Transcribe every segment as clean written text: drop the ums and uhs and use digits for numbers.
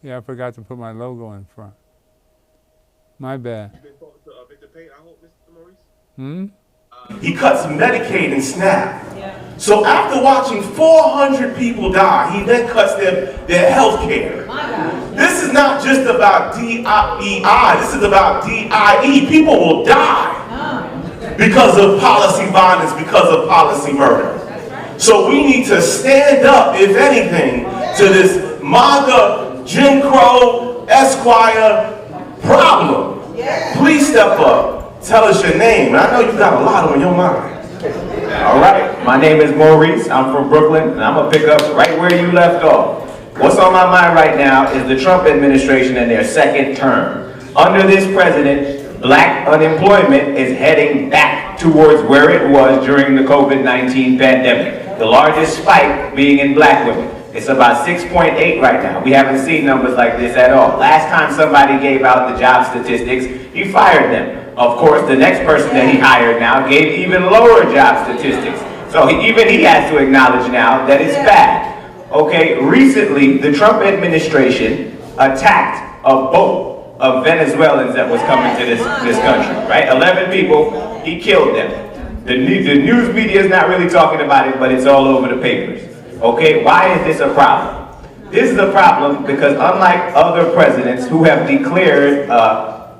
Yeah, I forgot to put my logo in front. My bad. You've been talking to Victor Payne, I hope, Mr. Maurice? Hmm? He cuts Medicaid and SNAP. So after watching 400 people die, he then cuts their health care. This is not just about DEI, this is about DIE. People will die because of policy violence, because of policy murder. So we need to stand up, if anything, to this MAGA, Jim Crow, Esquire problem. Please step up. Tell us your name. I know you got a lot on your mind. All right, my name is Maurice. I'm from Brooklyn, and I'm gonna pick up right where you left off. What's on my mind right now is the Trump administration and their second term. Under this president, black unemployment is heading back towards where it was during the COVID-19 pandemic. The largest spike being in black women. It's about 6.8 right now. We haven't seen numbers like this at all. Last time somebody gave out the job statistics, he fired them. Of course, the next person that he hired now gave even lower job statistics. So even he has to acknowledge now that it's bad. Okay, recently, the Trump administration attacked a boat of Venezuelans that was coming to this country, right? 11 people, he killed them. The news media is not really talking about it, but it's all over the papers. Okay, why is this a problem? This is a problem because unlike other presidents who have declared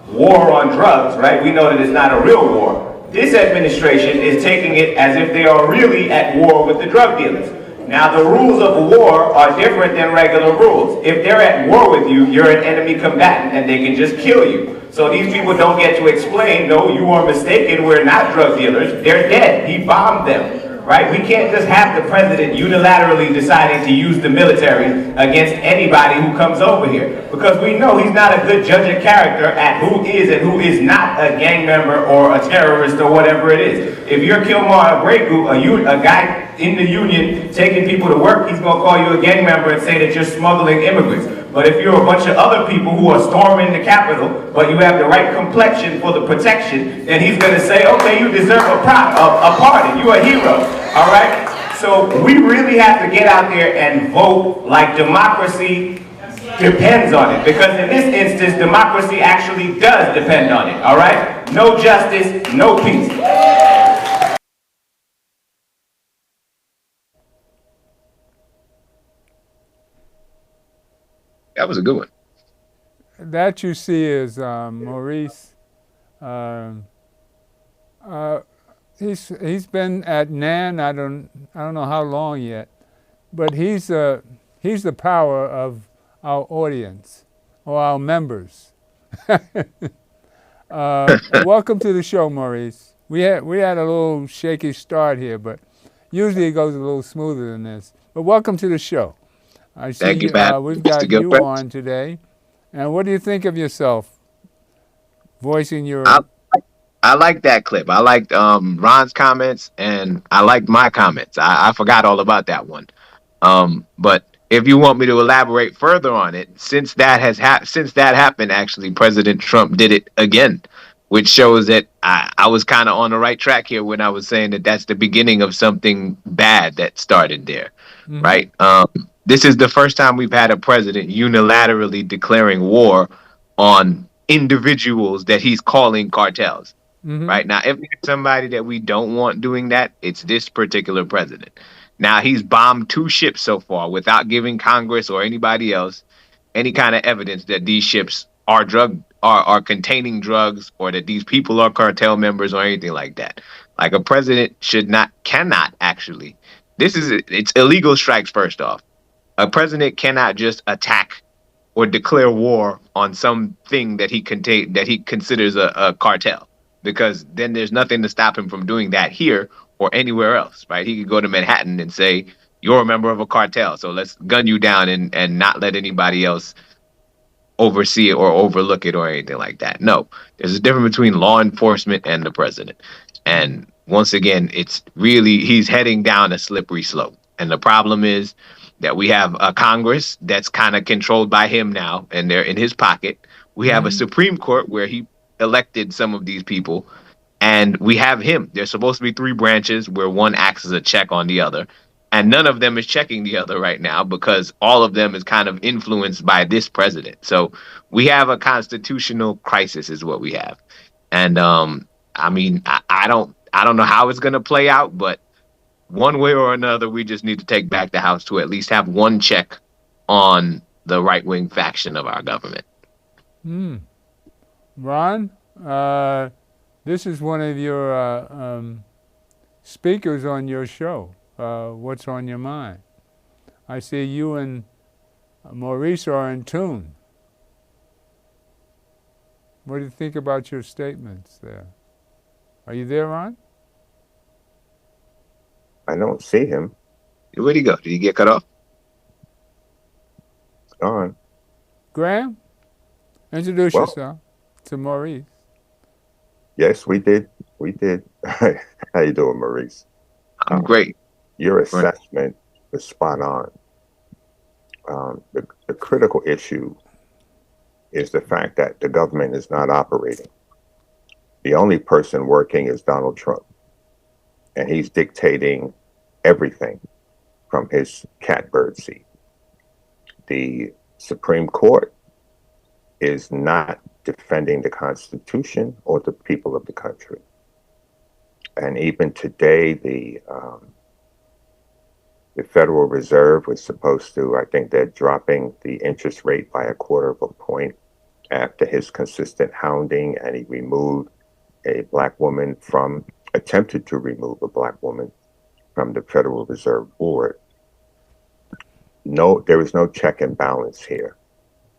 war on drugs, right? We know that it's not a real war. This administration is taking it as if they are really at war with the drug dealers. Now, the rules of war are different than regular rules. If they're at war with you, you're an enemy combatant and they can just kill you. So these people don't get to explain, no, you are mistaken, we're not drug dealers. They're dead. He bombed them. Right? We can't just have the president unilaterally deciding to use the military against anybody who comes over here. Because we know he's not a good judge of character at who is and who is not a gang member or a terrorist or whatever it is. If you're Kilmar Abregu, a guy in the union taking people to work, he's going to call you a gang member and say that you're smuggling immigrants. But if you're a bunch of other people who are storming the Capitol, but you have the right complexion for the protection, then he's going to say, okay, you deserve a pardon. You're a hero. All right? So we really have to get out there and vote like democracy depends on it. Because in this instance, democracy actually does depend on it. All right? No justice, no peace. That was a good one. That you see is Maurice. Um uh, he's been at NAN. I don't know how long yet, but he's the power of our audience or our members. Welcome to the show, Maurice. We had a little shaky start here, but usually it goes a little smoother than this. But welcome to the show. I Thank you, see Matt. we've Mr. got you Gilchrist. on today. And what do you think of yourself voicing I your? I like that clip. I liked Ron's comments and I liked my comments. I forgot all about that one. But if you want me to elaborate further on it, since that happened, actually, President Trump did it again, which shows that I was kind of on the right track here when I was saying that that's the beginning of something bad that started there, Mm-hmm. right? This is the first time we've had a president unilaterally declaring war on individuals that he's calling cartels. Mm-hmm. Right now, if there's somebody that we don't want doing that, it's this particular president. Now, he's bombed two ships so far without giving Congress or anybody else any kind of evidence that these ships are containing drugs or that these people are cartel members or anything like that. Like a president cannot actually. It's illegal strikes first off. A president cannot just attack or declare war on something that he considers a cartel, because then there's nothing to stop him from doing that here or anywhere else, right? He could go to Manhattan and say, you're a member of a cartel, so let's gun you down and not let anybody else oversee it or overlook it or anything like that. No, there's a difference between law enforcement and the president. And once again, he's heading down a slippery slope. And the problem is that we have a Congress that's kind of controlled by him now, and they're in his pocket. We have a Mm-hmm. Supreme Court where he elected some of these people, and we have him. There's supposed to be three branches where one acts as a check on the other. and none of them is checking the other right now because all of them is kind of influenced by this president. So we have a constitutional crisis, is what we have. And I mean, I don't know how it's going to play out, but one way or another, we just need to take back the House to at least have one check on the right wing faction of our government. Ron, this is one of your speakers on your show. What's on your mind? I see you and Maurice are in tune. What do you think about your statements there? Are you there, Ron? I don't see him. Where'd he go? Did he get cut off? It's gone. Graham, introduce Well, yourself to Maurice. yes, we did. We did. How you doing, Maurice? I'm great. Your assessment was spot on. The critical issue is the fact that the government is not operating. The only person working is Donald Trump, and he's dictating everything from his catbird seat. The Supreme Court is not defending the Constitution or the people of the country. And even today, the Federal Reserve was supposed to, I think they're dropping the interest rate by 1/4 point after his consistent hounding, and he removed a black woman from, attempted to remove a black woman from the Federal Reserve Board. No, there is no check and balance here.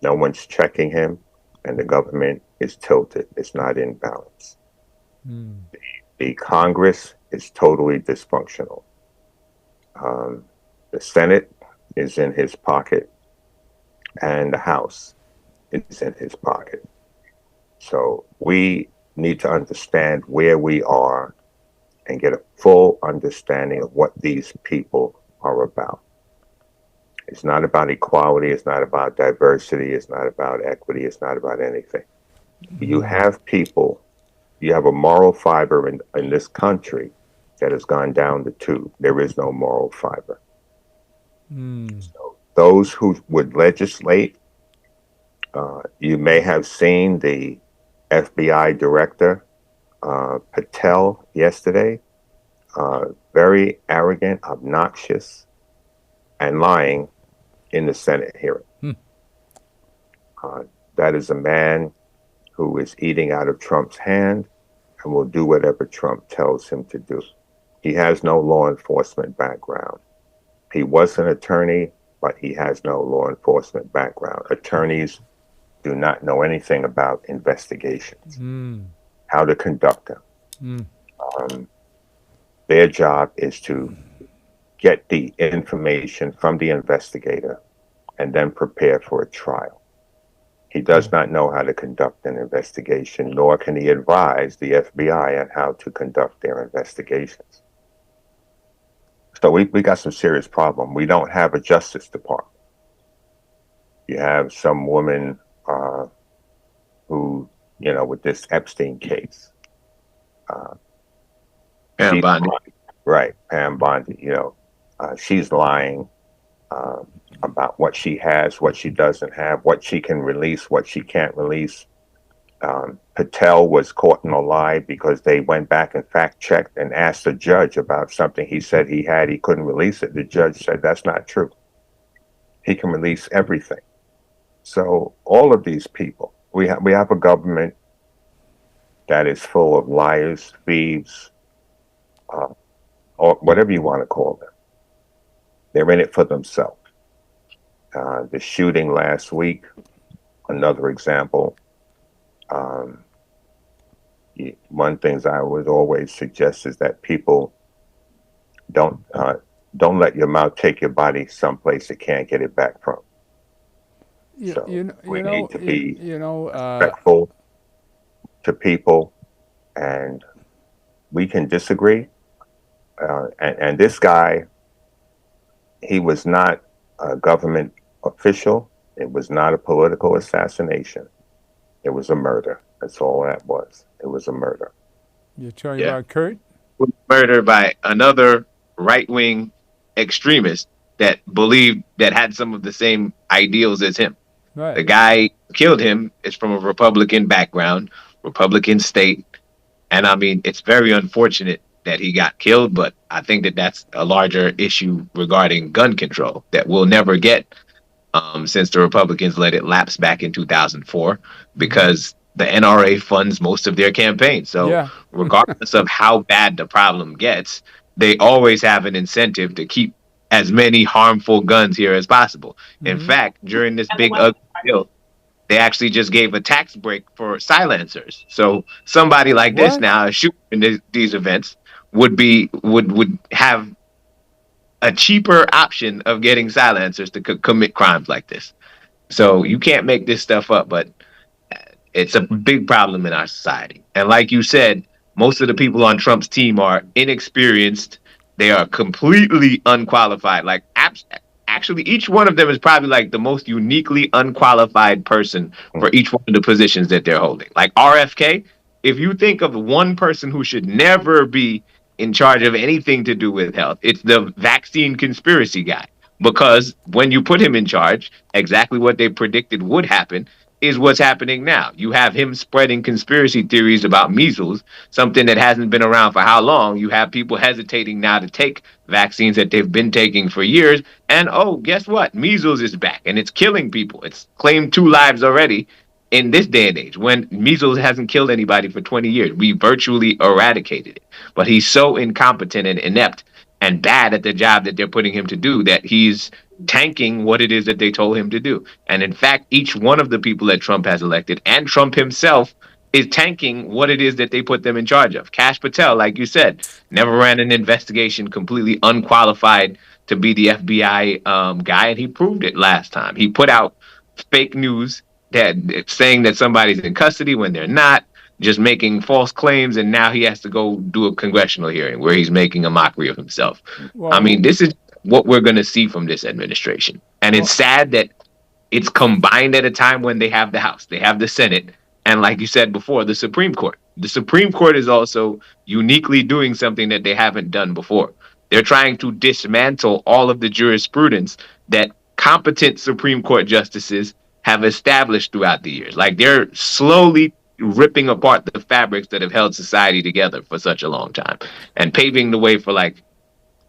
No one's checking him, and the government is tilted. It's not in balance. The Congress is totally dysfunctional. The Senate is in his pocket, and the House is in his pocket. So we need to understand where we are and get a full understanding of what these people are about. It's not about equality. It's not about diversity. It's not about equity. It's not about anything. You have people, you have a moral fiber in this country that has gone down the tube. There is no moral fiber. So those who would legislate, you may have seen the FBI director, Patel, yesterday, very arrogant, obnoxious, and lying in the Senate hearing. That is a man who is eating out of Trump's hand and will do whatever Trump tells him to do. He has no law enforcement background. He was an attorney, but he has no law enforcement background. Attorneys do not know anything about investigations, how to conduct them. Their job is to get the information from the investigator and then prepare for a trial. He does not know how to conduct an investigation, nor can he advise the FBI on how to conduct their investigations. So we got some serious problem. We don't have a Justice Department. You have some woman who, with this Epstein case. Pam Bondi. Right, Pam Bondi, she's lying about what she has, what she doesn't have, what she can release, what she can't release. Patel was caught in a lie because they went back and fact-checked and asked the judge about something he said he had. He couldn't release it. The judge said that's not true. He can release everything. So all of these people, we have a government that is full of liars, thieves, or whatever you want to call them. They're in it for themselves. The shooting last week, another example. One thing I would always suggest is that people don't let your mouth take your body someplace it can't get it back from. So we need to be respectful to people, and we can disagree. And this guy, he was not a government official. It was not a political assassination. It was a murder. That's all that was. It was a murder. You're talking about Kurt? Was murdered by another right-wing extremist that believed that had some of the same ideals as him. Right. The guy who killed him is from a Republican background, Republican state, and I mean it's very unfortunate that he got killed, but I think that that's a larger issue regarding gun control that we'll never get since the Republicans let it lapse back in 2004 Mm-hmm. because the NRA funds most of their campaign. So, Yeah. regardless of how bad the problem gets, they always have an incentive to keep as many harmful guns here as possible. In Mm-hmm. fact, during this big ugly bill, they actually just gave a tax break for silencers. So somebody like this What? now, a shooter in these events, would have a cheaper option of getting silencers to commit crimes like this. So you can't make this stuff up, but it's a big problem in our society. And like you said, most of the people on Trump's team are inexperienced. They are completely unqualified. Actually, each one of them is probably like the most uniquely unqualified person for each one of the positions that they're holding. Like RFK, if you think of one person who should never be in charge of anything to do with health, it's the vaccine conspiracy guy. Because when you put him in charge, exactly what they predicted would happen is what's happening now. You have him spreading conspiracy theories about measles, something that hasn't been around for how long. You have people hesitating now to take vaccines that they've been taking for years. And oh, guess what? Measles is back and it's killing people. It's claimed 2 lives already in this day and age when measles hasn't killed anybody for 20 years. We virtually eradicated it. But he's so incompetent and inept and bad at the job that they're putting him to do that he's tanking what it is that they told him to do. And in fact, each one of the people that Trump has elected and Trump himself is tanking what it is that they put them in charge of. Kash Patel, like you said, never ran an investigation, completely unqualified to be the FBI guy, and he proved it last time. He put out fake news that saying that somebody's in custody when they're not, just making false claims, and now he has to go do a congressional hearing where he's making a mockery of himself. I Well, mean, this is what we're going to see from this administration. And it's well, sad that it's combined at a time when they have the House, they have the Senate, and like you said before, the Supreme Court. The Supreme Court is also uniquely doing something that they haven't done before. They're trying to dismantle all of the jurisprudence that competent Supreme Court justices have established throughout the years. Like they're slowly ripping apart the fabrics that have held society together for such a long time and paving the way for like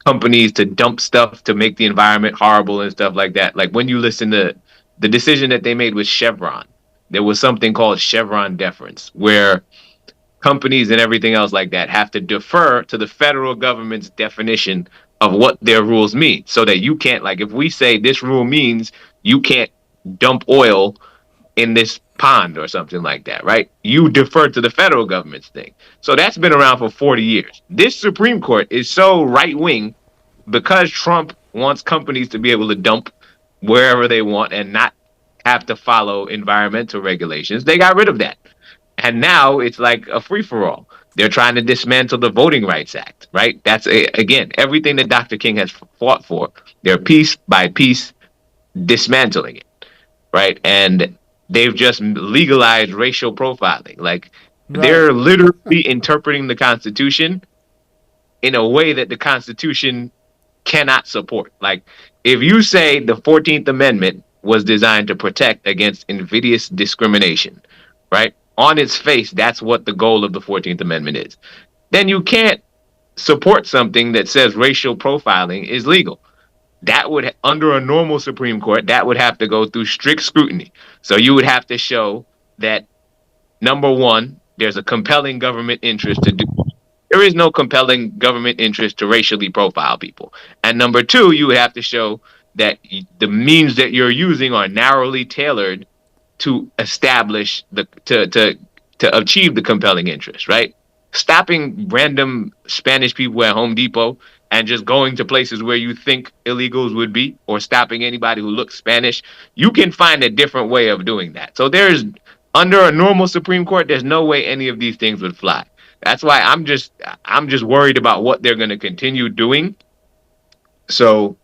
companies to dump stuff to make the environment horrible and stuff like that. Like when you listen to the decision that they made with Chevron, there was something called Chevron deference, where companies and everything else like that have to defer to the federal government's definition of what their rules mean. So that you can't, like, if we say this rule means you can't dump oil in this pond or something like that, right? You defer to the federal government's thing. So that's been around for 40 years. This Supreme Court is so right wing because Trump wants companies to be able to dump wherever they want and not have to follow environmental regulations. They got rid of that. And now it's like a free for all. They're trying to dismantle the Voting Rights Act, right? Again, everything that Dr. King has fought for. They're piece by piece dismantling it, right? And they've just legalized racial profiling. Like right. they're literally interpreting the Constitution in a way that the Constitution cannot support. Like if you say the 14th Amendment was designed to protect against invidious discrimination, right? On its face, that's what the goal of the 14th Amendment is. Then you can't support something that says racial profiling is legal. That would, under a normal Supreme Court, that would have to go through strict scrutiny. So you would have to show that, number one, there's a compelling government interest to do. There is no compelling government interest to racially profile people. And number two, you would have to show that the means that you're using are narrowly tailored to establish to achieve the compelling interest, right? Stopping random Spanish people at Home Depot and just going to places where you think illegals would be, or stopping anybody who looks Spanish, you can find a different way of doing that. So there's, under a normal Supreme Court, there's no way any of these things would fly. That's why I'm just worried about what they're going to continue doing. So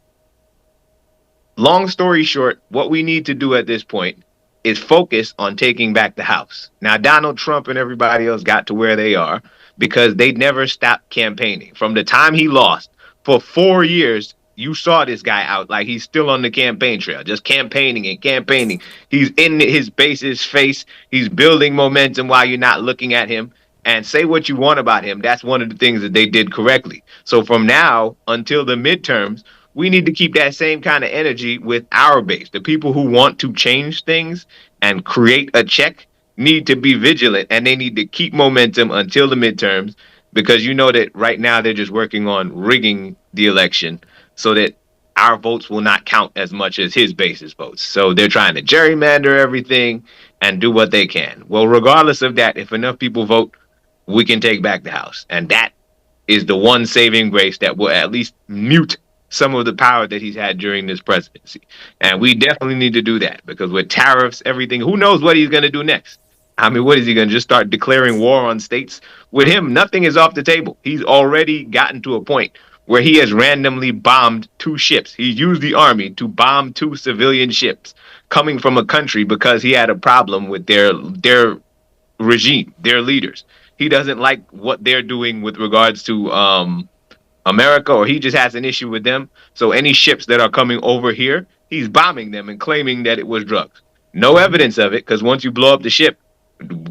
long story short, what we need to do at this point is focus on taking back the House. Now, Donald Trump and everybody else got to where they are because they never stopped campaigning. From the time he lost, for 4 years, you saw this guy out like he's still on the campaign trail, just campaigning and campaigning. He's in his base's face. He's building momentum while you're not looking at him. And say what you want about him. That's one of the things that they did correctly. So from now until the midterms, we need to keep that same kind of energy with our base. The people who want to change things and create a check need to be vigilant, and they need to keep momentum until the midterms, because you know that right now they're just working on rigging the election so that our votes will not count as much as his base's votes. So they're trying to gerrymander everything and do what they can. Well, regardless of that, if enough people vote, we can take back the House. And that is the one saving grace that will at least mute some of the power that he's had during this presidency. And we definitely need to do that, because with tariffs, everything, who knows what he's going to do next? I mean, what is he going to just start declaring war on states? With him, nothing is off the table. He's already gotten to a point where he has randomly bombed 2 ships. He's used the army to bomb 2 civilian ships coming from a country because he had a problem with their regime, their leaders. He doesn't like what they're doing with regards to America, or he just has an issue with them. So any ships that are coming over here, he's bombing them and claiming that it was drugs. No evidence of it, because once you blow up the ship,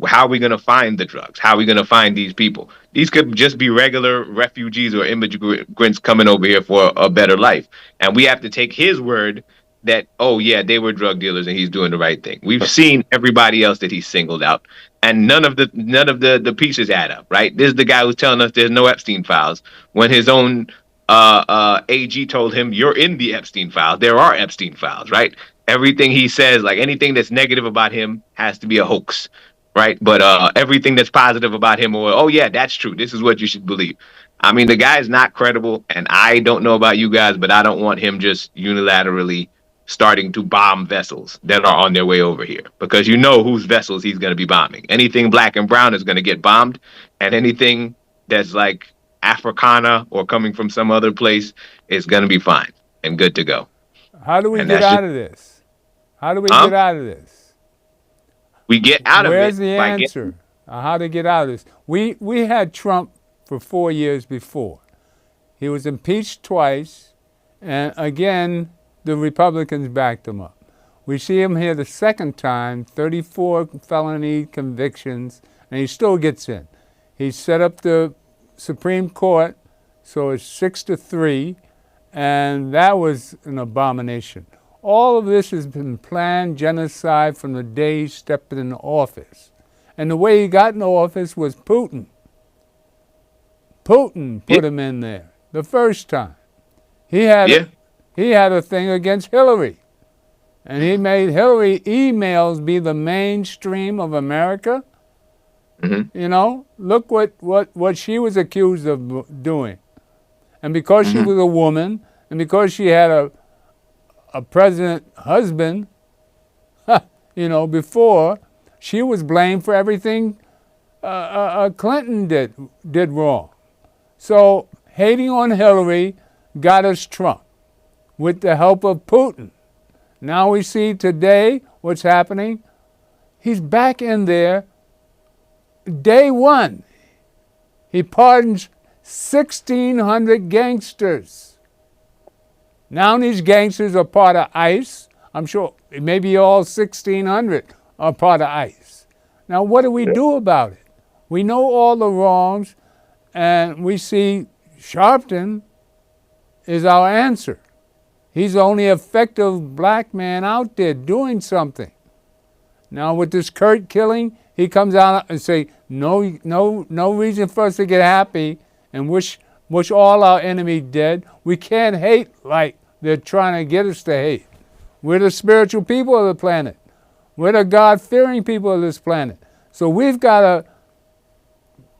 how are we going to find the drugs? How are we going to find these people? These could just be regular refugees or immigrants coming over here for a better life. And we have to take his word that, oh yeah, they were drug dealers and he's doing the right thing. We've seen everybody else that he's singled out, and none of the pieces add up, right? This is the guy who's telling us there's no Epstein files when his own AG told him, you're in the Epstein files. There are Epstein files, right? Everything he says, like anything that's negative about him has to be a hoax, right? But everything that's positive about him, or, oh yeah, that's true, this is what you should believe. I mean, the guy is not credible, and I don't know about you guys, but I don't want him just unilaterally starting to bomb vessels that are on their way over here, because you know whose vessels he's going to be bombing. Anything black and brown is going to get bombed, and anything that's like Africana or coming from some other place is going to be fine and good to go. How do we get out of this? How do we get out of this? We get out of it. Where's the answer? How to get out of this? We had Trump for 4 years before. He was impeached twice, and again, the Republicans backed him up. We see him here the second time, 34 felony convictions, and he still gets in. He set up the Supreme Court, so it's 6-3, and that was an abomination. All of this has been planned genocide from the day he stepped in office. And the way he got in office was Putin. Putin put him in there the first time. He had a thing against Hillary. And he made Hillary emails be the mainstream of America. Mm-hmm. You know, look what she was accused of doing. And because she was a woman, and because she had a president husband, you know, before, she was blamed for everything Clinton did wrong. So hating on Hillary got us Trump with the help of Putin. Now we see today what's happening. He's back in there. Day one, he pardons 1,600 gangsters. Now these gangsters are part of ICE. I'm sure maybe all 1,600 are part of ICE. Now what do we do about it? We know all the wrongs, and we see Sharpton is our answer. He's the only effective black man out there doing something. Now with this Kurt killing, he comes out and say, no reason for us to get happy and wish all our enemies dead. We can't hate like they're trying to get us to hate. We're the spiritual people of the planet. We're the God-fearing people of this planet. So we've got to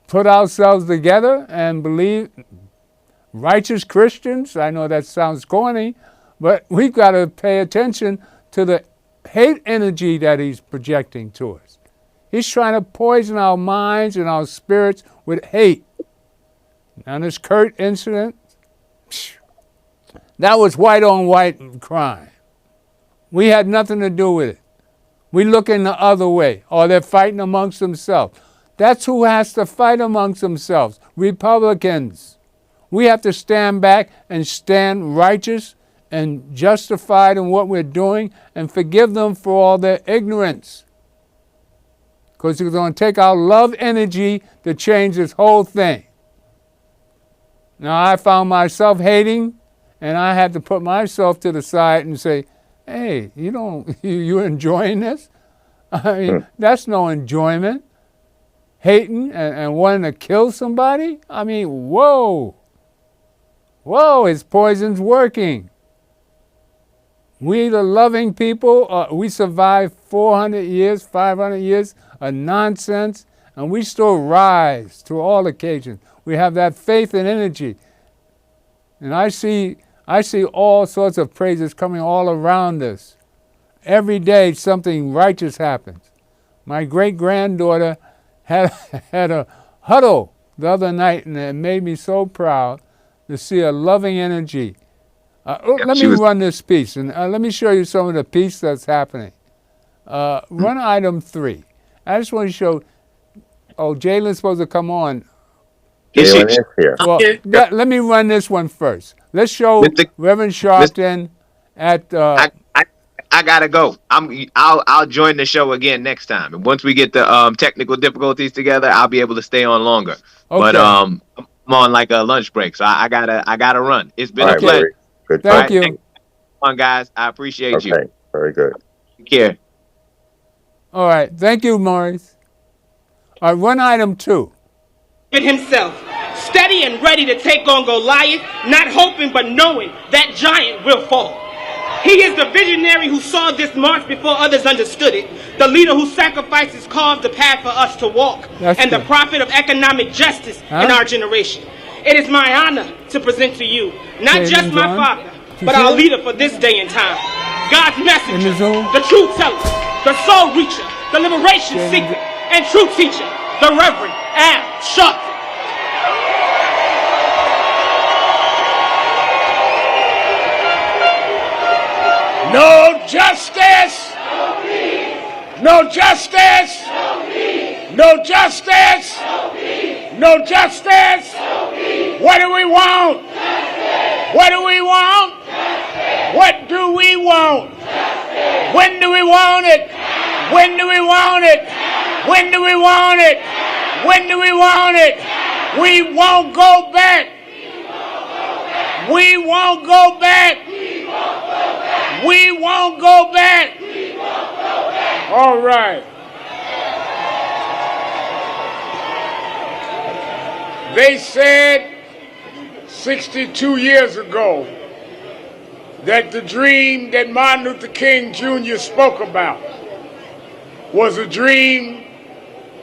put ourselves together and believe, righteous Christians. I know that sounds corny, but we've got to pay attention to the hate energy that he's projecting to us. He's trying to poison our minds and our spirits with hate. Now this Kurt incident, that was white on white crime. We had nothing to do with it. We looking the other way, or they're fighting amongst themselves. That's who has to fight amongst themselves, Republicans. We have to stand back and stand righteous and justified in what we're doing and forgive them for all their ignorance. Because it's going to take our love energy to change this whole thing. Now, I found myself hating, and I had to put myself to the side and say, hey, you enjoying this? I mean, that's no enjoyment. Hating and wanting to kill somebody? I mean, whoa. Whoa, his poison's working. We, the loving people, we survived 400 years, 500 years of nonsense, and we still rise to all occasions. We have that faith and energy. And I see all sorts of praises coming all around us. Every day something righteous happens. My great-granddaughter had a huddle the other night, and it made me so proud to see a loving energy. Let me run this piece, and let me show you some of the piece that's happening. Run item 3. I just want to show. Oh, Jalen's supposed to come on. Jalen is here. Well, let me run this one first. Let's show Reverend Sharpton at. I gotta go. I'll join the show again next time, and once we get the technical difficulties together, I'll be able to stay on longer. Okay. But I'm on like a lunch break, so I gotta run. It's been a pleasure. Good. Thank you. Come on, guys. I appreciate you. Okay, very good. Take care. All right. Thank you, Maurice. All right, run item 2. Himself, steady and ready to take on Goliath, not hoping but knowing that giant will fall. He is the visionary who saw this march before others understood it, the leader whose sacrifices carved the path for us to walk, and the prophet of economic justice in our generation. It is my honor to present to you, not just my father, but our leader for this day and time. God's messenger, the truth teller, the soul reacher, the liberation seeker, and truth teacher, the Reverend Al Sharpton. No justice. No peace. No justice. No peace. No justice. No peace. No justice. No peace. What do we want? Justice. What do we want? Justice. What do we want? Justice. When do we want it? Now. When do we want it? Now. When do we want it? Now. When do we want it? Now. We won't go back. We won't go back. We won't go back. We won't go back. All right. They said 62 years ago that the dream that Martin Luther King Jr. spoke about was a dream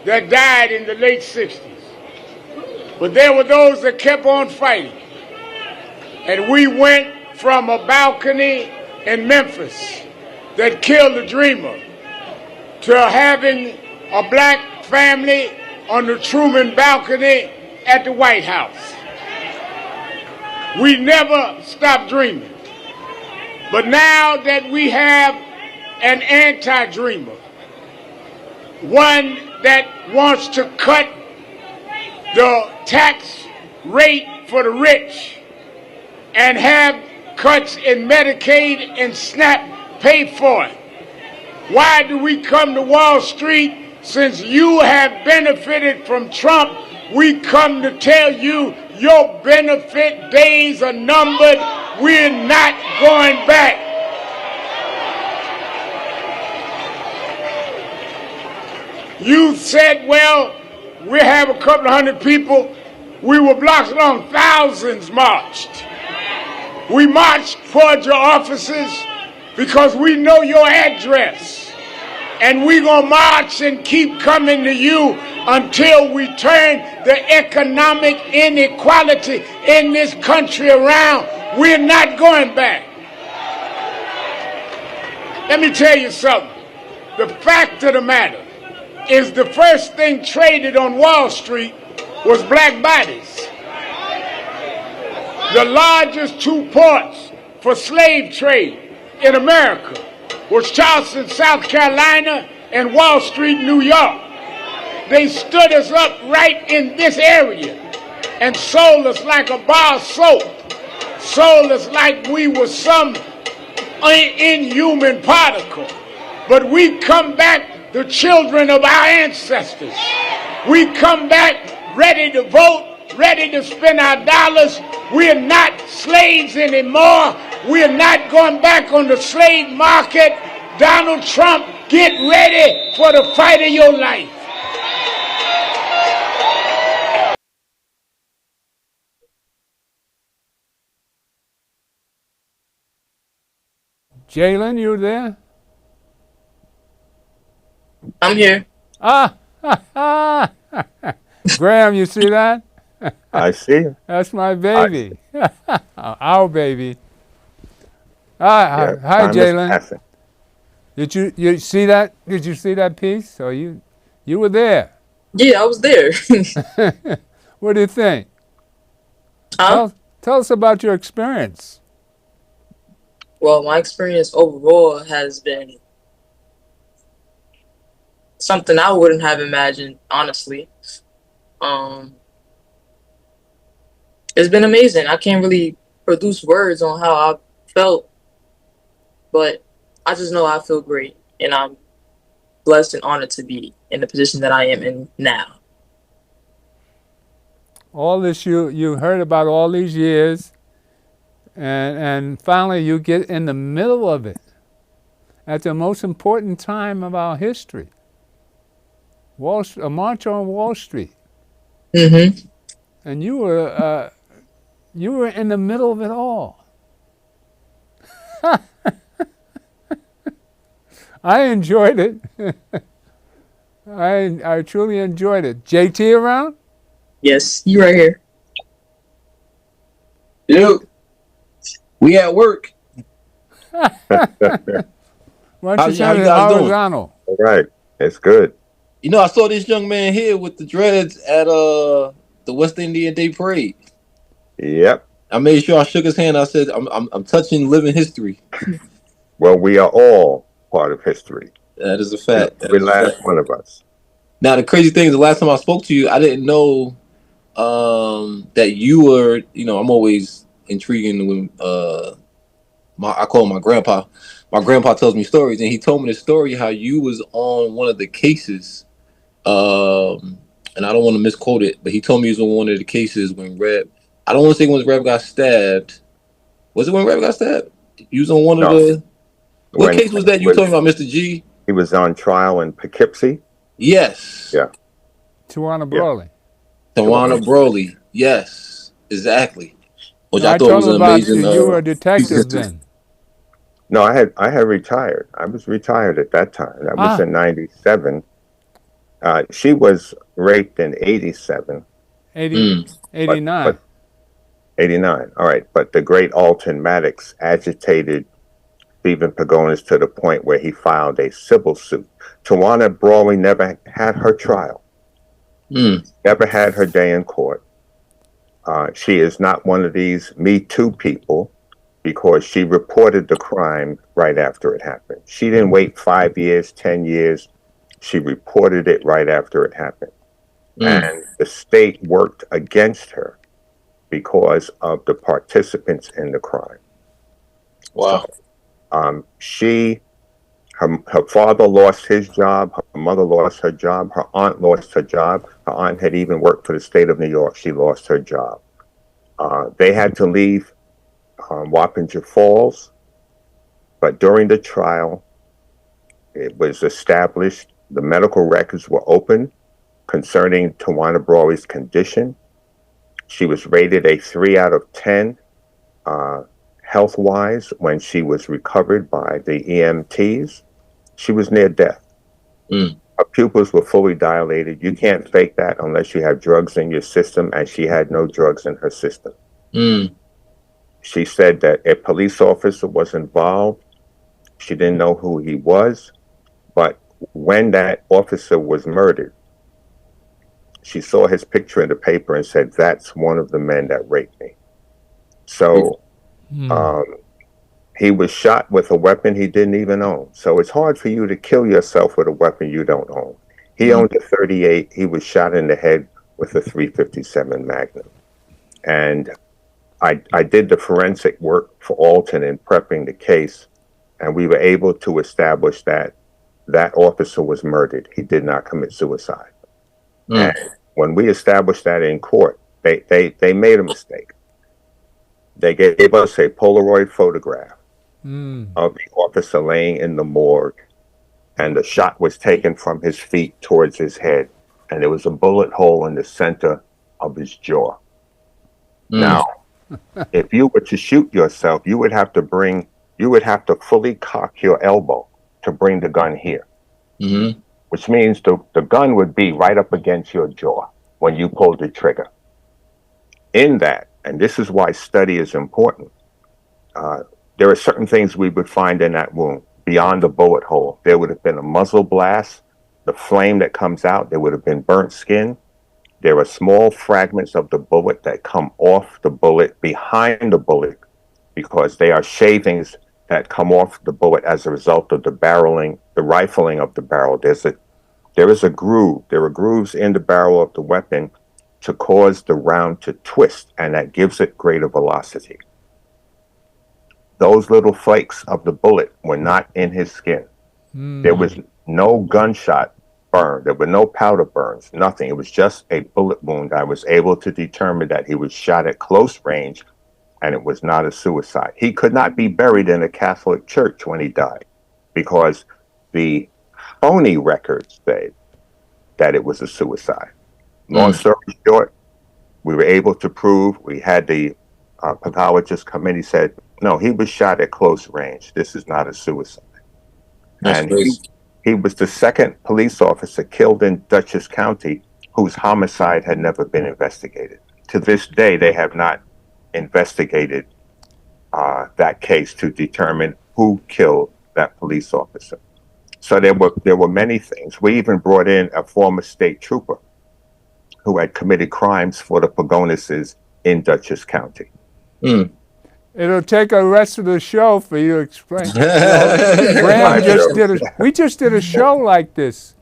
that died in the late 60s. But there were those that kept on fighting. And we went from a balcony in Memphis that killed the dreamer to having a black family on the Truman balcony at the White House. We never stopped dreaming. But now that we have an anti-dreamer, one that wants to cut the tax rate for the rich and have cuts in Medicaid and SNAP pay for it. Why do we come to Wall Street? Since you have benefited from Trump, we come to tell you your benefit days are numbered. We're not going back. You said, well, we have a couple of hundred people. We were blocks long, thousands marched. We marched towards your offices because we know your address. And we're going to march and keep coming to you until we turn the economic inequality in this country around. We're not going back. Let me tell you something. The fact of the matter is the first thing traded on Wall Street was black bodies. The largest 2 ports for slave trade in America was Charleston, South Carolina, and Wall Street, New York. They stood us up right in this area. and sold us like a bar of soap, sold us like we were some inhuman particle. But we come back the children of our ancestors. We come back ready to vote, ready to spend our dollars. We're not slaves anymore. We're not going back on the slave market. Donald Trump, get ready for the fight of your life. Jalen, you there? I'm here. Ah, Graham, you see that? I see. That's my I, baby, our baby. yeah, Hi, time is Jalen. passing. Did you see that? Did you see that piece? Or you were there? Yeah, I was there. What do you think? Huh? Tell us about your experience. Well, my experience overall has been something I wouldn't have imagined, honestly. Um, it's been amazing. I can't really produce words on how I felt, but I just know I feel great, and I'm blessed and honored to be in the position that I am in now. All this you heard about all these years, and finally you get in the middle of it at the most important time of our history. A march on Wall Street, Mm-hmm. and you were in the middle of it all. I enjoyed it. I truly enjoyed it. JT around? Yes, you right here. Dude, we at work. Why don't How you send you it guys doing? horizontal? All right. It's good. You know, I saw this young man here with the dreads at the West Indian Day Parade. Yep. I made sure I shook his hand. I said, I'm touching living history. Well, we are all part of history. That is a fact. That Every is a last fact. one of us. Now, the crazy thing is, the last time I spoke to you, I didn't know that you were. You know, I'm always intriguing when I call him my grandpa. My grandpa tells me stories, and he told me the story how you was on one of the cases. And I don't want to misquote it, but he told me he was on one of the cases when Reb. I don't want to say when Reb got stabbed. Was it when Reb got stabbed? You was on one of No. the. What When case was that you were talking about, Mr. G? he was on trial in Poughkeepsie. Yes. Yeah. Tawana Yeah. Brawley. Tawana Broly. Yes, exactly. Which No, I I thought told was him an about amazing. you were a piece of detective history. then. No, I had retired. I was retired at that time. That was in '97. She was raped in '87. 89. But 89. All right. But the great Alton Maddox agitated Stephen Pagonis to the point where he filed a civil suit. Tawana Brawley never had her trial. Never had her day in court. She is not one of these Me Too people because she reported the crime right after it happened. She didn't wait 5 years, 10 years. She reported it right after it happened. And the state worked against her because of the participants in the crime. Wow. So, her father lost his job. Her mother lost her job. Her aunt lost her job. Her aunt had even worked for the state of New York. She lost her job. They had to leave Wappinger Falls. But during the trial, it was established, the medical records were open concerning Tawana Brawley's condition. She was rated a 3 out of 10 health-wise when she was recovered by the EMTs. She was near death. Her pupils were fully dilated. You can't fake that unless you have drugs in your system, and she had no drugs in her system. She said that a police officer was involved. She didn't know who he was, but when that officer was murdered, she saw his picture in the paper and said, "That's one of the men that raped me." So he was shot with a weapon he didn't even own. So it's hard for you to kill yourself with a weapon you don't own. He owned a .38. He was shot in the head with a .357 Magnum. And I did the forensic work for Alton in prepping the case, and we were able to establish that that officer was murdered. He did not commit suicide. And when we established that in court, they made a mistake. They gave us a Polaroid photograph of the officer laying in the morgue, and the shot was taken from his feet towards his head, and there was a bullet hole in the center of his jaw. Now, if you were to shoot yourself, you would have to fully cock your elbow to bring the gun here, which means the gun would be right up against your jaw when you pulled the trigger. In that, and this is why study is important, there are certain things we would find in that wound beyond the bullet hole. There would have been a muzzle blast, the flame that comes out, there would have been burnt skin. There are small fragments of the bullet that come off the bullet behind the bullet because they are shavings that come off the bullet as a result of the barreling, the rifling of the barrel. There is a groove. There are grooves in the barrel of the weapon to cause the round to twist, and that gives it greater velocity. Those little flakes of the bullet were not in his skin. There was no gunshot burn. There were no powder burns, nothing. It was just a bullet wound. I was able to determine that he was shot at close range, and it was not a suicide. He could not be buried in a Catholic church when he died because the phony records say that it was a suicide. Long story short, we were able to prove, we had the pathologist come in, he said, no, he was shot at close range. This is not a suicide. That's crazy. He was the second police officer killed in Dutchess County whose homicide had never been investigated. To this day, they have not investigated that case to determine who killed that police officer. So there were many things. We even brought in a former state trooper who had committed crimes for the Pagonises in Dutchess County. It'll take a rest of the show for you to explain. We just did a show like this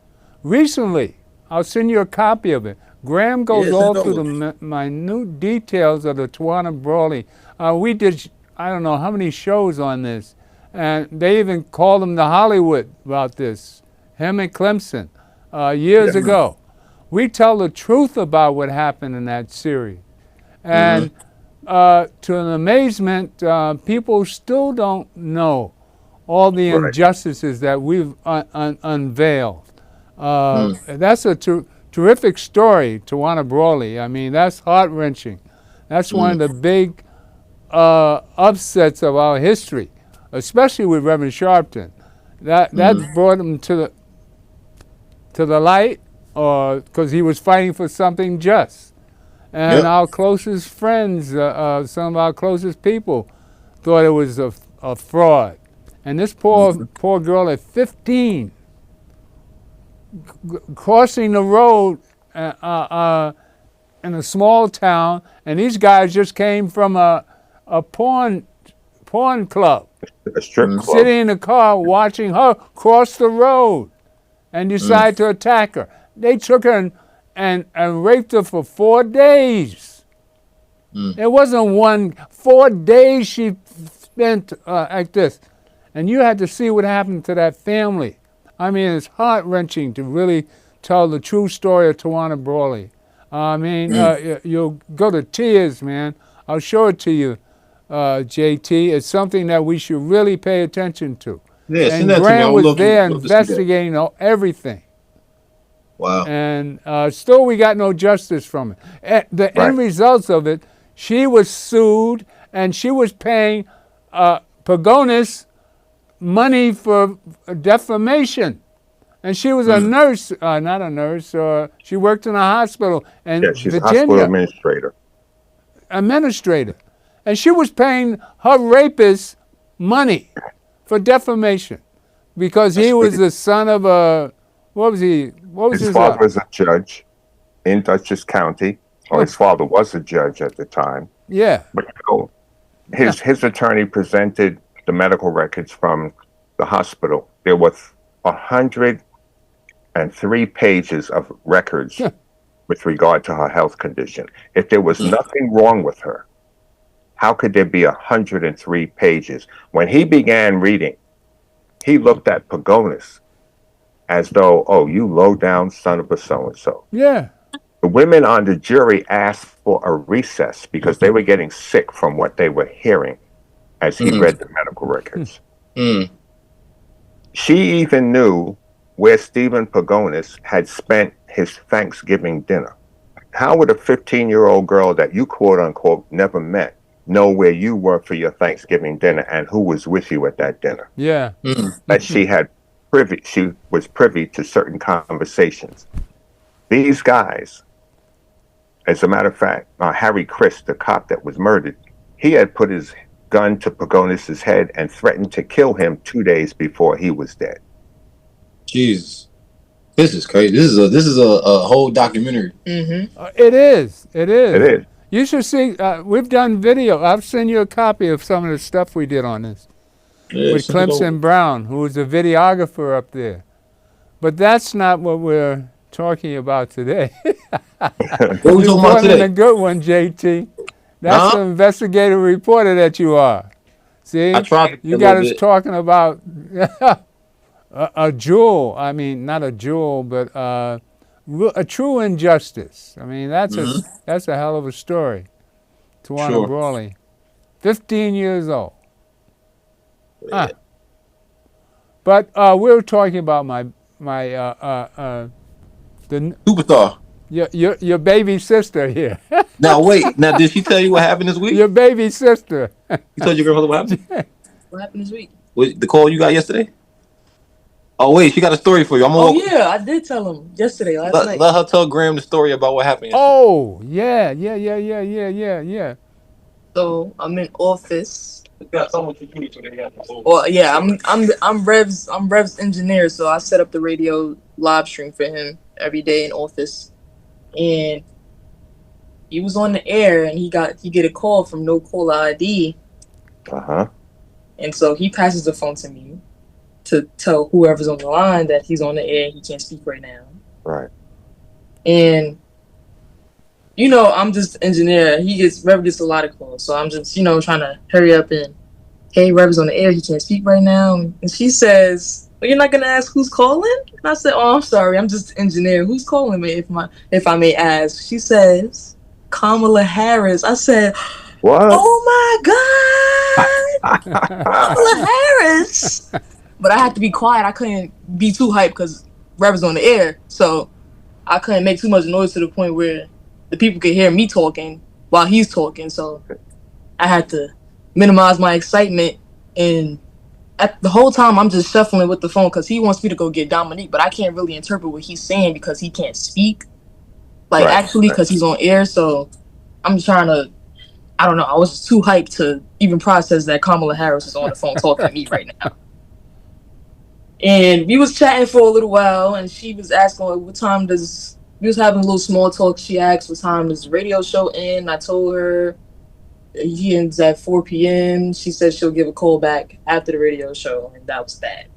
recently. I'll send you a copy of it. Graham goes all through the minute details of the Tawana Brawley. We did, I don't know how many shows on this, and they even called him to Hollywood about this, him and Clemson, years ago. We tell the truth about what happened in that series. And to an amazement, people still don't know all the injustices that we've unveiled. That's a terrific story, Tawana Brawley. I mean, that's heart-wrenching. That's one of the big upsets of our history, especially with Reverend Sharpton. That brought him to the light, because he was fighting for something just. And our closest friends, some of our closest people, thought it was a fraud. And this poor girl at 15, crossing the road in a small town, and these guys just came from a porn club. A strip club. Sitting in the car watching her cross the road and decide to attack her. They took her and raped her for 4 days. It wasn't 4 days she spent like this. And you had to see what happened to that family. I mean, it's heart-wrenching to really tell the true story of Tawana Brawley. I mean, you'll go to tears, man. I'll show it to you, JT. It's something that we should really pay attention to. Yeah, and Graham was there investigating everything. Wow. And still we got no justice from it. The end results of it, she was sued and she was paying Pagonis money for defamation. And she was a nurse, not a nurse, she worked in a hospital in she's Virginia. a hospital administrator. Administrator. And she was paying her rapist money for defamation because he was the son of a, what was he? What was his father was a judge in Dutchess County, or his father was a judge at the time. Yeah. But his attorney presented the medical records from the hospital. There were 103 pages of records with regard to her health condition. If there was nothing wrong with her, how could there be 103 pages? When he began reading, he looked at Pagonis as though, oh, you low down son of a so-and-so. Yeah. The women on the jury asked for a recess because they were getting sick from what they were hearing as he read the medical records. She even knew where Stephen Pagonis had spent his Thanksgiving dinner. How would a 15-year-old girl that you quote unquote never met know where you were for your Thanksgiving dinner and who was with you at that dinner? Yeah. That she was privy to certain conversations. These guys, as a matter of fact, Harry Christ, the cop that was murdered, he had put his gun to Pagonis's head and threatened to kill him 2 days before he was dead. Jesus, this is crazy. This is a whole documentary. It is. It is. You should see. We've done video. I've sent you a copy of some of the stuff we did on this with Clemson Brown, who was a videographer up there. But that's not what we're talking about today. What we talking about today? A good one, JT. That's the investigative reporter that you are. See, I tried you got us talking about a jewel. I mean, not a jewel, but a true injustice. I mean, that's a hell of a story. Tawana Brawley, 15 years old. Yeah. But we were talking about the superstar. Your baby sister here. Now wait. Now did she tell you what happened this week? Your baby sister. You told your grandmother what happened? What happened this week? The call you got yesterday? Oh wait, she got a story for you. Yeah, I did tell him yesterday, last night. Let her tell Graham the story about what happened yesterday. Oh, yeah. So I'm in office. Well, yeah, I'm Rev's engineer, so I set up the radio live stream for him every day in office. And he was on the air and he get a call from no caller ID. And so he passes the phone to me to tell whoever's on the line that he's on the air and he can't speak right now. Right. And I'm just an engineer. Rev gets a lot of calls, so I'm just trying to hurry up and, hey, Rev is on the air. He can't speak right now. And she says, well, you're not gonna ask who's calling? And I said, oh, I'm sorry, I'm just an engineer. Who's calling me, if I may ask? She says, Kamala Harris. I said, what? Oh my God, Kamala Harris. But I had to be quiet. I couldn't be too hyped because Rev is on the air, so I couldn't make too much noise to the point where the people could hear me talking while he's talking. So I had to minimize my excitement. And at the whole time, I'm just shuffling with the phone because he wants me to go get Dominique, but I can't really interpret what he's saying because he can't speak. Because he's on air. So I'm trying to, I don't know. I was too hyped to even process that Kamala Harris is on the phone talking to me right now. And we was chatting for a little while, and she was asking, what time does... We was having a little small talk. She asked, what time does the radio show end? I told her he ends at 4 p.m. She said she'll give a call back after the radio show, and that was that.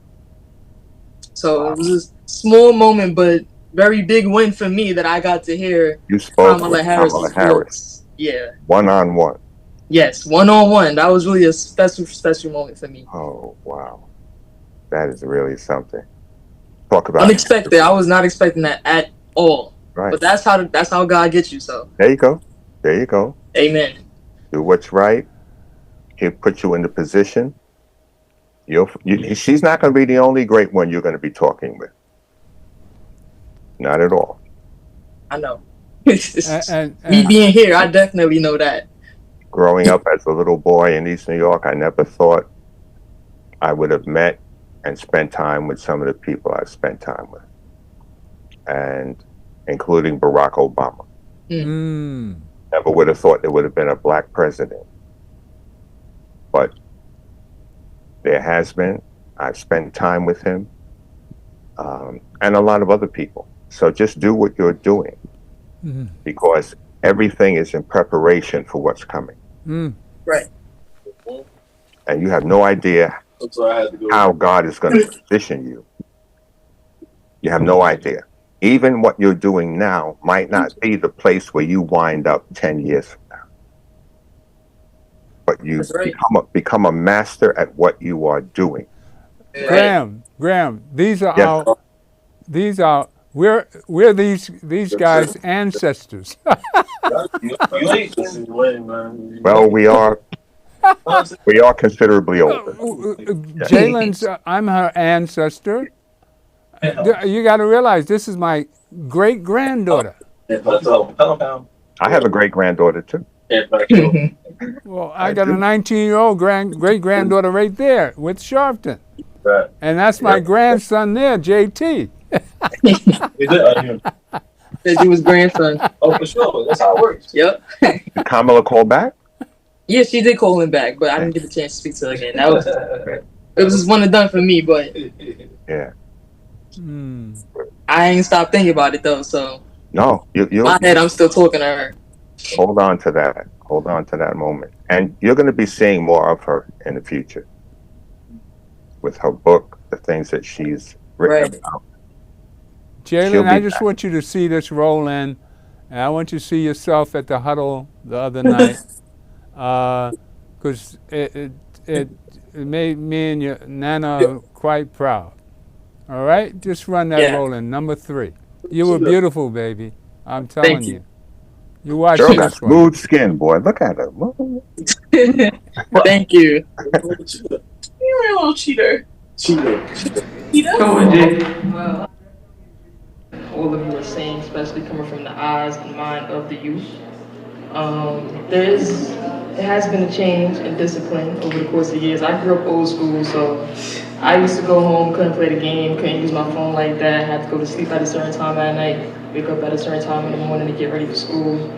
So It was a small moment, but very big win for me that I got to hear Kamala Harris's voice. Yeah. One-on-one. Yes, one-on-one. That was really a special moment for me. Oh, wow. That is really something. Talk about unexpected. I was not expecting that at all. Right. But that's how God gets you. So there you go. Amen. Do what's right. He'll put you in the position. She's not going to be the only great one you're going to be talking with. Not at all. I know. And me being here, I definitely know that. Growing up as a little boy in East New York, I never thought I would have met and spent time with some of the people I've spent time with, and including Barack Obama. Never would have thought there would have been a black president, but there has been. I've spent time with him, and a lot of other people. So just do what you're doing, because everything is in preparation for what's coming. Right. And you have no idea how God is going to position you. You have no idea. even what you're doing now might not be the place where you wind up 10 years from now. But you That's right. become a master at what you are doing. Right. Graham, these are Yes. our, these are, we're these guys' ancestors. Well, we are considerably older. Yes. Jalen's, I'm her ancestor. You got to realize this is my great granddaughter. I have a great granddaughter too. Well, I got a 19-year-old great granddaughter right there with Sharpton. And that's my grandson there, JT. Said you was grandson. Oh, for sure. That's how it works. Yep. Did Kamala call back? Yeah, she did call him back, but I didn't get a chance to speak to her again. That was it was just one and done for me, but Yeah. I ain't stopped thinking about it though, so No, you my head I'm still talking to her. hold on to that. Hold on to that moment. And you're going to be seeing more of her in the future with her book, the things that she's written Right. about. Jalen, I just back. want you to see this roll in, and I want you to see yourself at the huddle the other night, because it made me and your Nana quite proud. All right, just run that Yeah. roll in, number 3. You were beautiful, baby. I'm Thank telling you. you. You watch Girl got this one. smooth skin, boy. Look at her. Thank you. You're a little cheater. Come on, Jay. Well, all of you are saying, especially coming from the eyes and mind of the youth. There has been a change in discipline over the course of years. I grew up old school, so I used to go home, couldn't play the game, couldn't use my phone like that, had to go to sleep at a certain time at night, wake up at a certain time in the morning to get ready for school.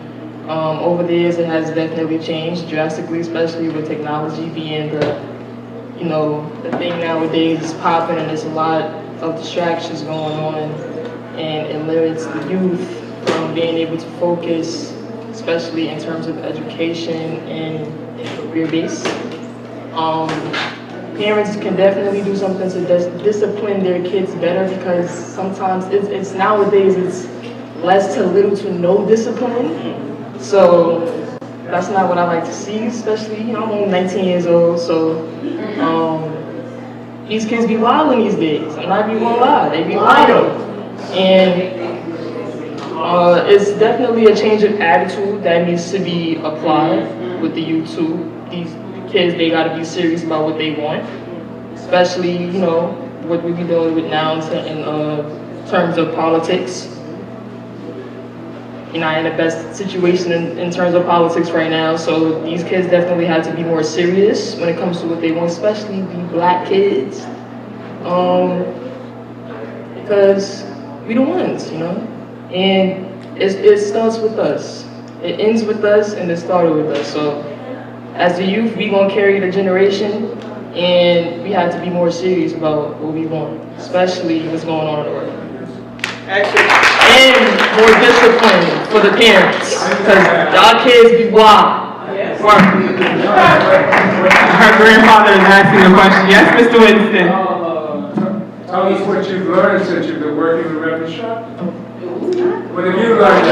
Over the years, it has definitely changed drastically, especially with technology being the thing nowadays is popping, and there's a lot of distractions going on, and it limits the youth from being able to focus, especially in terms of education and career base. Parents can definitely do something to discipline their kids better, because sometimes it's nowadays it's less to little to no discipline. So that's not what I like to see, especially, I'm only 19 years old, so these kids be wilding these days. I'm not even gonna lie, they be wilding. And it's definitely a change of attitude that needs to be applied with the youth too. These kids, they gotta be serious about what they want, especially, what we be dealing with now in terms of politics. You're not in the best situation in terms of politics right now, so these kids definitely have to be more serious when it comes to what they want, especially the black kids, because we the ones, and it starts with us. It ends with us, and it started with us. So as the youth, we gonna carry the generation, and we have to be more serious about what we want, especially what's going on in the world. And more discipline for the parents, because y'all kids be wild. Her grandfather is asking a question. Yes, Mr. Winston. Tell us what you've learned since you've been working in the record shop. What have you learned?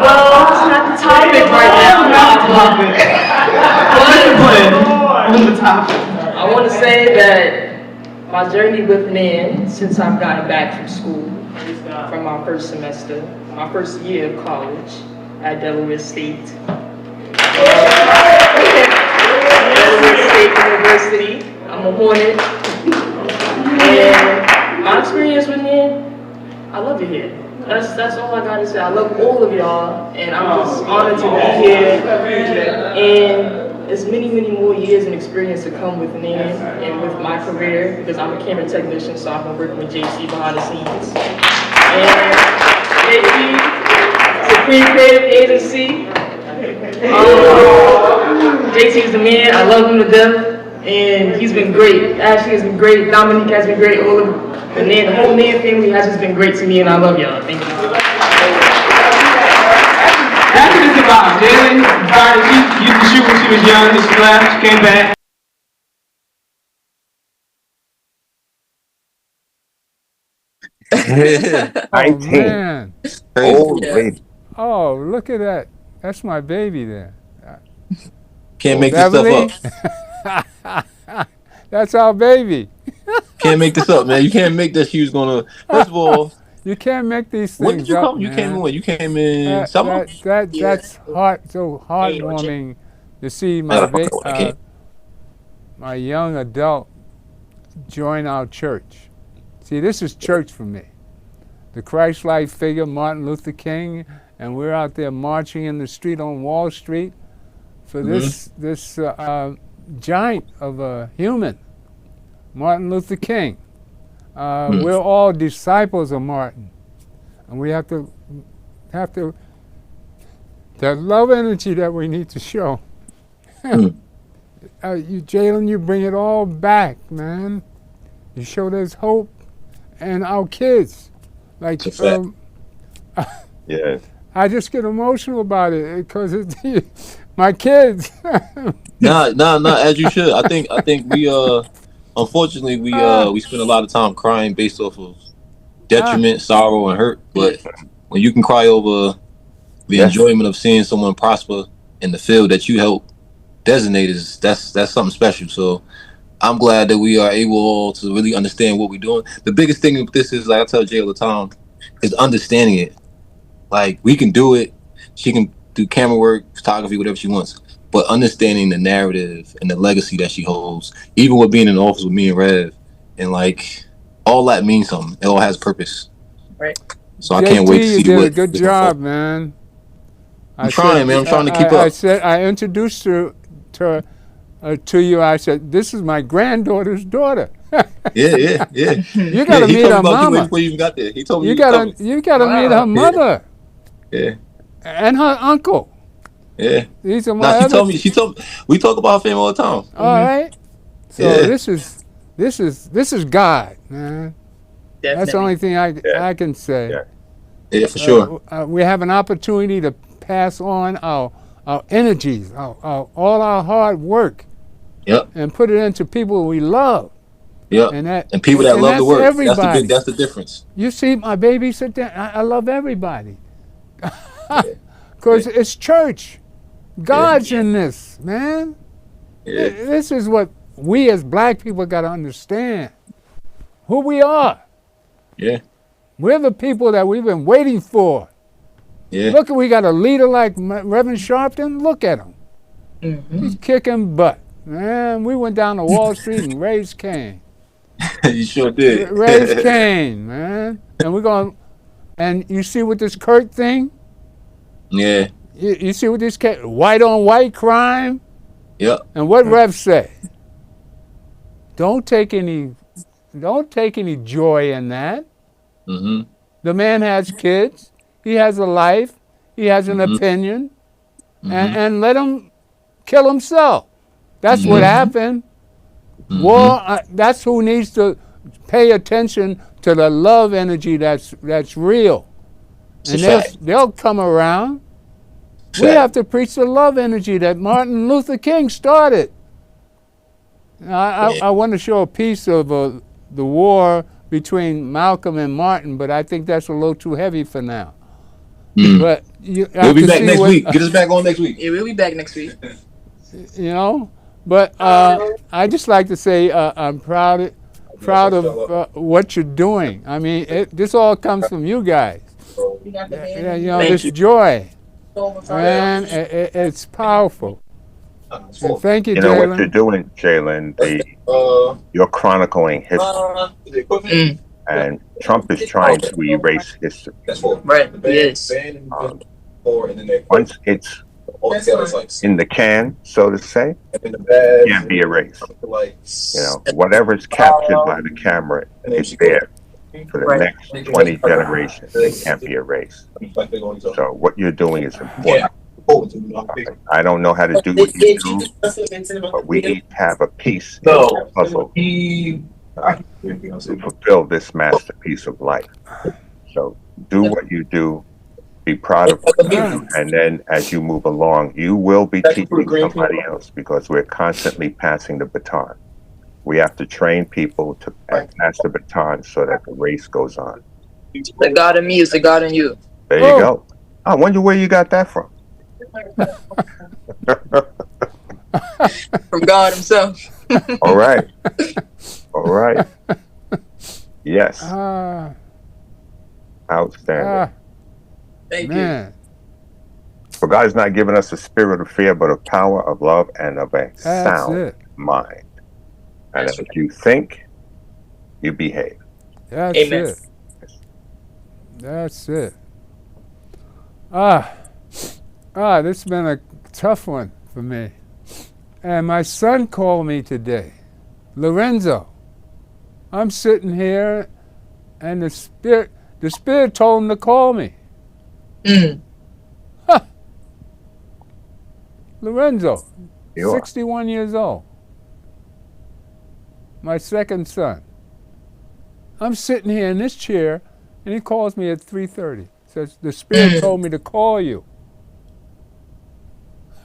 Well, it's not the topic right now. I want to say that my journey with men since I've gotten back from school, from my first semester, my first year of college at Delaware State. Delaware State University. I'm a Hornet. And my experience with men, I love it here. That's all I gotta say. I love all of y'all, and I'm just honored to be here. And there's many, many more years and experience to come with me and with my career, because I'm a camera technician, so I've been working with JT behind the scenes. And JT, Supreme Creative Agency. JT is the man. I love him to death, and he's been great. Ashley has been great. Dominique has been great. All of the whole Nan family has just been great to me, and I love y'all. Thank you. That's what it's about. Jalen started, she used to shoot when she was young, and she left, she came back. Yeah. Oh 19. man. Crazy. Old Yeah. lady. Oh, look at that. That's my baby there. Can't make this stuff Beverly. up. That's our baby. Can't make this up, man. You can't make that she was gonna. First of all, You can't make these when did things you up, come? You came in man. when? You came in That summer. that that Yeah. that's so heartwarming to see I don't know when I came. my young adult join our church. See, this is church for me. The Christ-like figure, Martin Luther King, and we're out there marching in the street on Wall Street for this giant of a human, Martin Luther King. We're all disciples of Martin, and we have to that love energy that we need to show. You, Jalen, you bring it all back, man. You show there's hope, and our kids, like, It's a Yeah. I just get emotional about it because it's my kids. Nah. As you should. I think we unfortunately we spend a lot of time crying based off of detriment, sorrow, and hurt. But when you can cry over the Yeah. enjoyment of seeing someone prosper in the field that you help designate, is that's something special. So I'm glad that we are able to really understand what we're doing. The biggest thing with this is, like I tell Jay all the time, is understanding it. Like, we can do it. She can do camera work, photography, whatever she wants. But understanding the narrative and the legacy that she holds, even with being in the office with me and Rev, and like all that means something. It all has purpose. Right. So I can't wait to see JT, you did what a good job, man. I'm trying, man. I'm trying to keep up. I introduced her to you. I said, "This is my granddaughter's daughter." Yeah. You gotta He meet told me her about you way mama. before you even got there. He told me You you was gotta meet her mother Yeah. and her uncle. Yeah. These are my Nah, other. she told me, we talk about her family all the time. All right. So Yeah. this is God, man. That's the only thing I can say. Yeah. Yeah, for sure. We have an opportunity to pass on our energies, all our hard work, Yep. and put it into people we love. Yep. And people that love the that's work. everybody. That's the difference. You see my baby sit there. I love everybody. Because it's church. God's in this, man. Yeah. This is what we as black people got to understand. Who we are. Yeah. We're the people that we've been waiting for. Yeah. Look, we got a leader like Reverend Sharpton. Look at him. He's kicking butt. Man, we went down to Wall Street and raised Cain. You sure did. Raised Cain, man. And we're going, and you see with this Kurt thing? Yeah. You see what this white on white crime? Yep. And what Rev say? Don't take any joy in that. Mm-hmm. The man has kids. He has a life. He has an opinion. And let him kill himself. That's what happened. War. That's who needs to pay attention to the love energy that's real. And they'll come around. We have to preach the love energy that Martin Luther King started. I want to show a piece of the war between Malcolm and Martin, but I think that's a little too heavy for now. But we'll be back next week. Get us back on next week. Yeah, we'll be back next week. You know, but I just like to say I'm proud of what you're doing. I mean, this all comes from you guys. You know, this joy. Man, it's powerful. And thank you, You know Jalen. what you're doing, Jalen? You're chronicling history. And Trump is trying to erase history. Right, yes. Once it's in the can, so to say, it can't be erased. You know, whatever's captured by the camera is there for the next 20 generations. It can't be erased. So what you're doing is important. I don't know how to do what you do, but we each have a piece in the puzzle to fulfill this masterpiece of life. So do what you do, be proud of what you do, and then as you move along, you will be teaching somebody else because we're constantly passing the baton. We have to train people to pass the baton so that the race goes on. The God in me is the God in you. There you Oh, go. I wonder where you got that from. From God Himself. All right. All right. Yes. ah, Outstanding. ah, Thank you. man, For God has not given us a spirit of fear, but of power, of love, and of a that's sound it. mind. And That's if right. you think, you behave. That's Amen. it. That's it. Ah, this has been a tough one for me. And my son called me today, Lorenzo. I'm sitting here, and the spirit told him to call me. Mm. Huh, Lorenzo, You are. 61 years old, my second son. I'm sitting here in this chair, and he calls me at 3:30. Says the spirit Mm. told me to call you.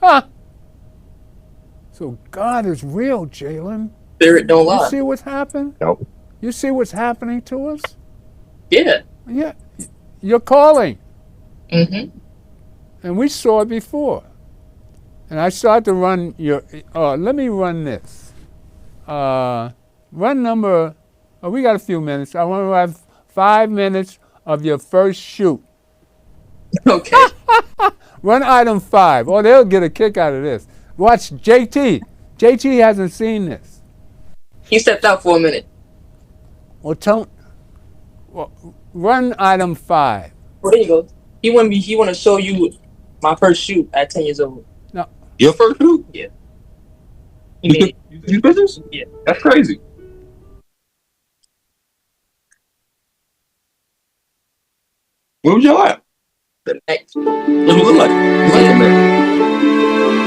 Huh. So God is real, Jalen. Spirit don't You lie. see what's happened? Nope. You see what's happening to us? Yeah. Yeah, you're calling, Mm-hmm. and we saw it before. And I start to run your. Let me run this. Run number. Oh, we got a few minutes. I want to have 5 minutes of your first shoot. Okay. Run item 5. Oh, they'll get a kick out of this. Watch JT. JT hasn't seen this. He stepped out for a minute. Well, run item 5. Well, there you go. He want me. He want to show you my first shoot at 10 years old. Now, Your first shoot? Yeah. You took these pictures? Yeah. That's crazy. Where was y'all at? The next. What does it look like? It's like a man.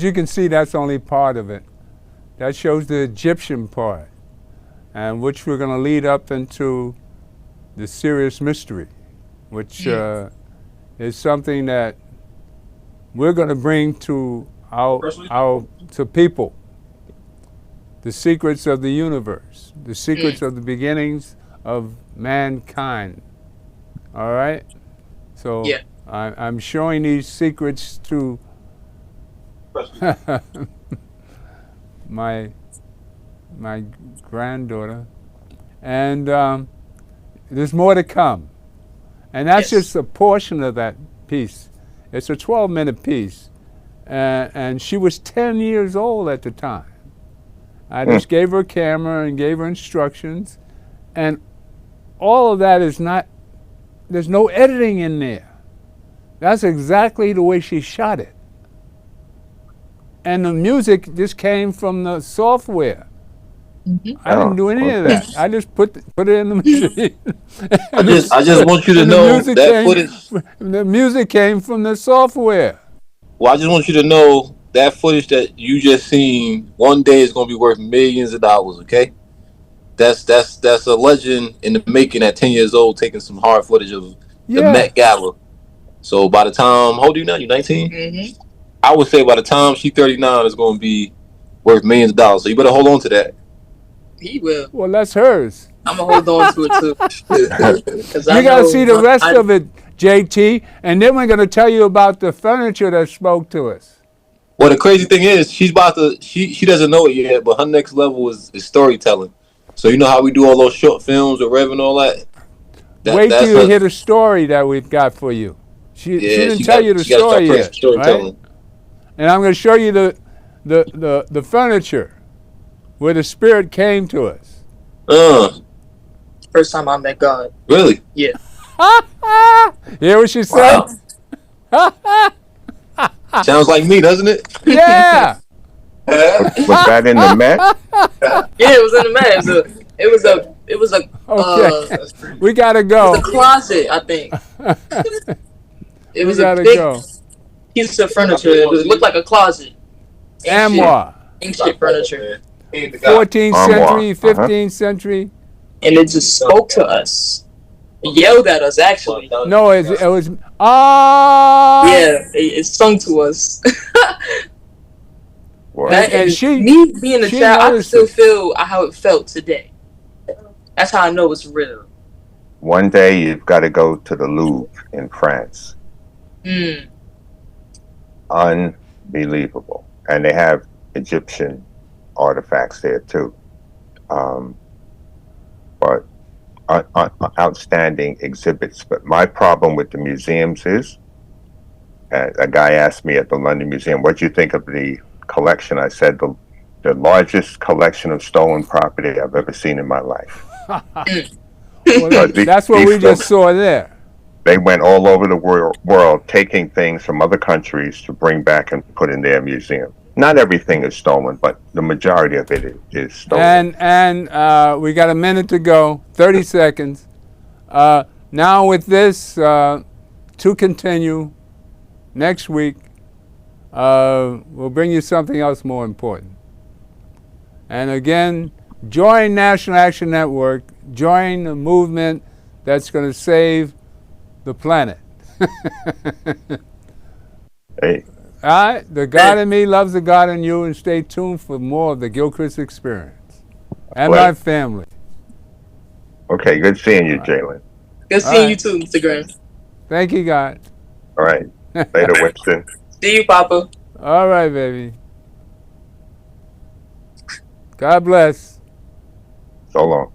you can see, that's only part of it. That shows the Egyptian part, and which we're going to lead up into the serious mystery, which is something that we're going to bring to to people. The secrets of the universe, the secrets of the beginnings of mankind. All right? So Yeah. I'm showing these secrets to my granddaughter, and there's more to come. And that's Yes. just a portion of that piece. It's a 12-minute piece, and she was 10 years old at the time. I just gave her a camera and gave her instructions, and all of that is not, there's no editing in there. That's exactly the way she shot it. And the music just came from the software. I didn't do any of that. I just put it in the machine. I just want you to know that footage. The music came from the software. Well, I just want you to know that footage that you just seen one day is going to be worth millions of dollars. Okay, that's a legend in the making at 10 years old, taking some hard footage of the Met Gala. So by the time, how old are you now? You 19? Mm-hmm. I would say by the time she's 39, it's going to be worth millions of dollars. So you better hold on to that. He will. Well, that's hers. I'm gonna hold on to it too. You gotta see the rest of it, JT, and then we're gonna tell you about the furniture that spoke to us. Well, the crazy thing is, she doesn't know it yet, but her next level is storytelling. So you know how we do all those short films with Rev and all that? Wait till you hear the story that we've got for you. She didn't tell you the story yet, right? And I'm gonna show you the furniture where the spirit came to us. First time I met God. Really? Yeah. Hear what she said? Wow. Sounds like me, doesn't it? Yeah. Was that in the Met? Yeah, it was in the Met. It was a. Okay. We gotta go. It was a closet, I think. It was a big piece of furniture. It looked like a closet. Armoire. Ancient furniture. 14th century, 15th century. And it just spoke to us. It yelled at us, actually. No, it was. Yeah, it sung to us. And she, me being a child, I still feel how it felt today. That's how I know it's real. One day you've got to go to the Louvre in France. Unbelievable. And they have Egyptian artifacts there too. But outstanding exhibits. But my problem with the museums is, a guy asked me at the London Museum, what do you think of the collection? I said, the largest collection of stolen property I've ever seen in my life. Well, that's what we just saw there. They went all over the world taking things from other countries to bring back and put in their museum. Not everything is stolen, but the majority of it is stolen. And we got a minute to go, 30 seconds. Now with this, to continue, next week, we'll bring you something else more important. And again, join National Action Network. Join the movement that's going to save the planet. Hey. All right, the God in me loves the God in you, and stay tuned for more of the Gilchrist experience and my family. Okay, good seeing you, Jalen. Good seeing you too, Mr. Graham. Thank you, God. All right. Later, Winston. See you, Papa. All right, baby. God bless. So long.